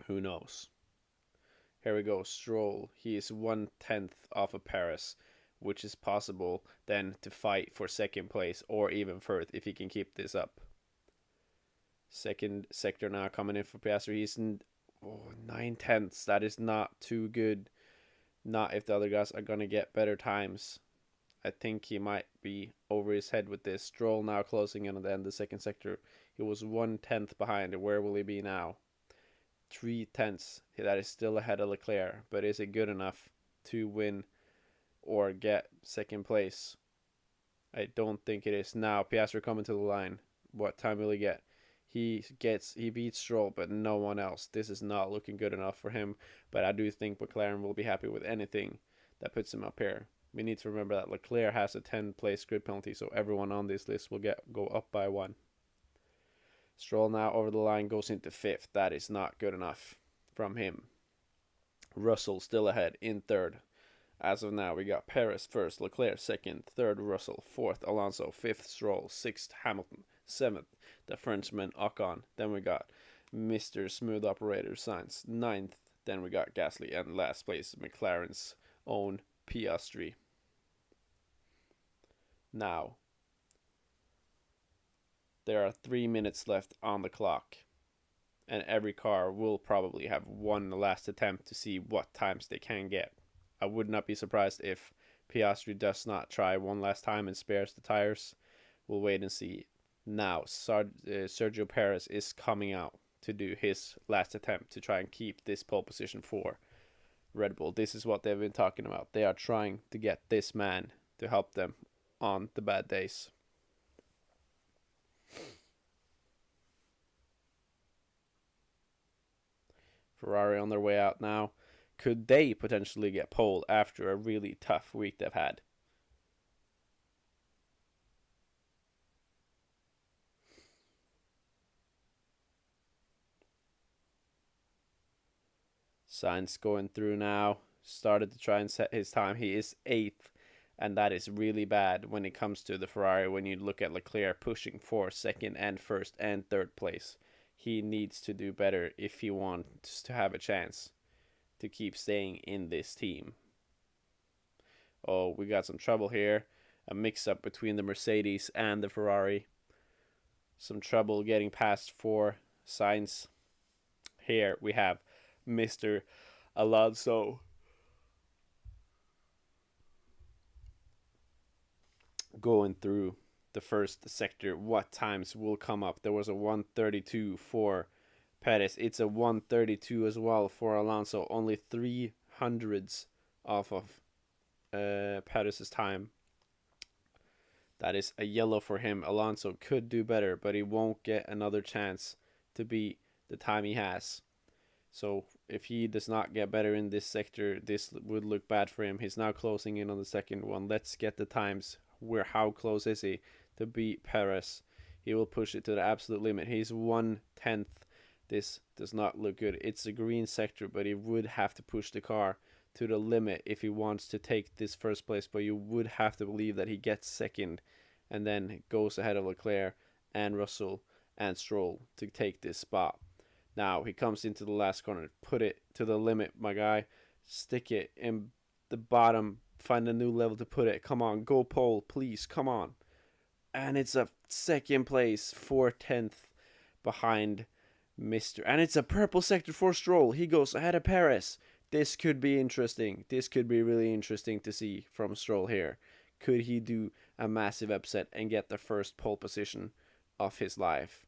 Who knows? Here we go. Stroll. He is 1/10 off of Paris, which is possible then to fight for second place or even first if he can keep this up. Second sector now coming in for Piastri. He's 9/10. That is not too good. Not if the other guys are going to get better times. I think he might be over his head with this. Stroll now closing in on the end of the second sector. He was 1/10 behind. Where will he be now? 3/10. That is still ahead of Leclerc, but is it good enough to win or get second place? I don't think it is. Now Piastri coming to the line. What time will he get? He beats Stroll, but no one else. This is not looking good enough for him, but I do think McLaren will be happy with anything that puts him up here. We need to remember that Leclerc has a 10-place grid penalty, so everyone on this list will go up by 1. Stroll now over the line goes into 5th. That is not good enough from him. Russell still ahead in 3rd. As of now, we got Perez 1st, Leclerc 2nd, 3rd Russell, 4th Alonso, 5th Stroll, 6th Hamilton, 7th the Frenchman Ocon. Then we got Mr. Smooth Operator Sainz, 9th. Then we got Gasly, and last place McLaren's own Piastri. Now, there are 3 minutes left on the clock, and every car will probably have one last attempt to see what times they can get. I would not be surprised if Piastri does not try one last time and spares the tires. We'll wait and see. Now, Sergio Perez is coming out to do his last attempt to try and keep this pole position for Red Bull. This is what they've been talking about. They are trying to get this man to help them on the bad days. Ferrari on their way out now. Could they potentially get pole after a really tough week they've had? Sainz going through now. Started to try and set his time. He is 8th, and that is really bad when it comes to the Ferrari. When you look at Leclerc pushing for 2nd and 1st and 3rd place, he needs to do better if he wants to have a chance to keep staying in this team. Oh, we got some trouble here. A mix-up between the Mercedes and the Ferrari. Some trouble getting past for Sainz. Here we have Mr. Alonso going through the first sector. What times will come up? There was a 1:32 for Perez. It's a 1:32 as well for Alonso. Only 300ths off of Perez's time. That is a yellow for him. Alonso could do better, but he won't get another chance to beat the time he has. So if he does not get better in this sector, this would look bad for him. He's now closing in on the second one. Let's get the times. How close is he to beat Perez? He will push it to the absolute limit. He's 1/10. This does not look good. It's a green sector, but he would have to push the car to the limit if he wants to take this first place. But you would have to believe that he gets second and then goes ahead of Leclerc and Russell and Stroll to take this spot. Now he comes into the last corner. Put it to the limit, my guy. Stick it in the bottom. Find a new level to put it. Come on, go pole, please. Come on. And it's a second place, 4/10 behind Mr. And it's a purple sector for Stroll. He goes ahead of Perez. This could be interesting. This could be really interesting to see from Stroll here. Could he do a massive upset and get the first pole position of his life?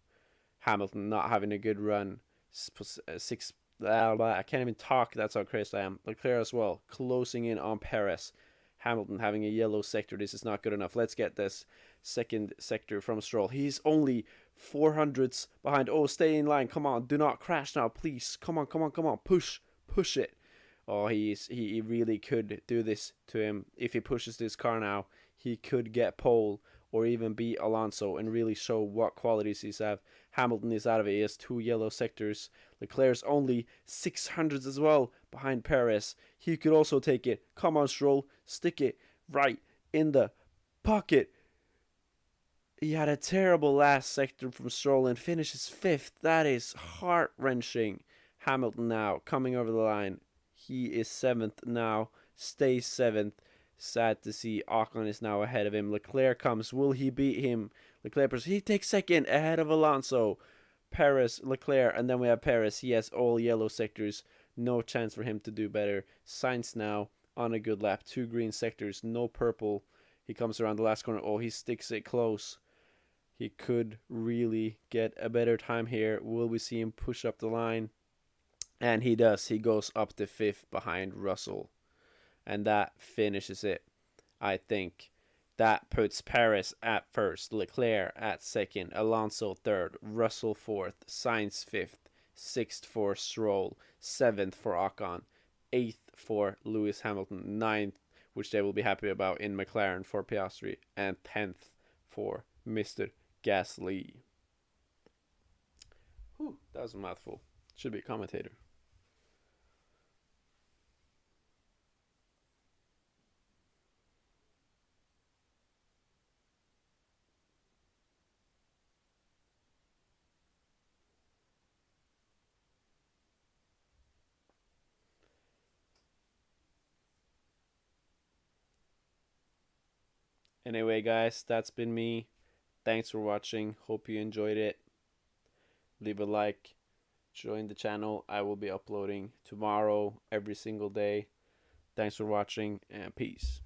Hamilton not having a good run. I can't even talk. That's how crazy I am. Leclerc as well, closing in on Perez. Hamilton having a yellow sector. This is not good enough. Let's get this second sector from Stroll. He's only 400ths behind. Oh, stay in line. Come on. Do not crash now, please. Come on, come on, come on. Push it. Oh, he really could do this to him. If he pushes this car now, he could get pole or even beat Alonso and really show what qualities he's have. Hamilton is out of it. He has 2 yellow sectors. Leclerc's only 600s as well behind Perez. He could also take it. Come on, Stroll. Stick it right in the pocket. He had a terrible last sector from Stroll and finishes 5th. That is heart-wrenching. Hamilton now coming over the line. He is 7th now. Stays 7th. Sad to see Ocon is now ahead of him. Leclerc comes. Will he beat him? Leclerc, he takes second ahead of Alonso. Perez, Leclerc, and then we have Perez. He has all yellow sectors. No chance for him to do better. Sainz now on a good lap. 2 green sectors, no purple. He comes around the last corner. Oh, he sticks it close. He could really get a better time here. Will we see him push up the line? And he does. He goes up to 5th behind Russell. And that finishes it, I think. That puts Perez at 1st, Leclerc at 2nd, Alonso 3rd, Russell 4th, Sainz 5th, 6th for Stroll, 7th for Ocon, 8th for Lewis Hamilton, 9th, which they will be happy about in McLaren for Piastri, and 10th for Mr. Gasly. Whew, that was a mouthful. Should be a commentator. Anyway, guys, that's been me. Thanks for watching. Hope you enjoyed it. Leave a like. Join the channel. I will be uploading tomorrow every single day. Thanks for watching and peace.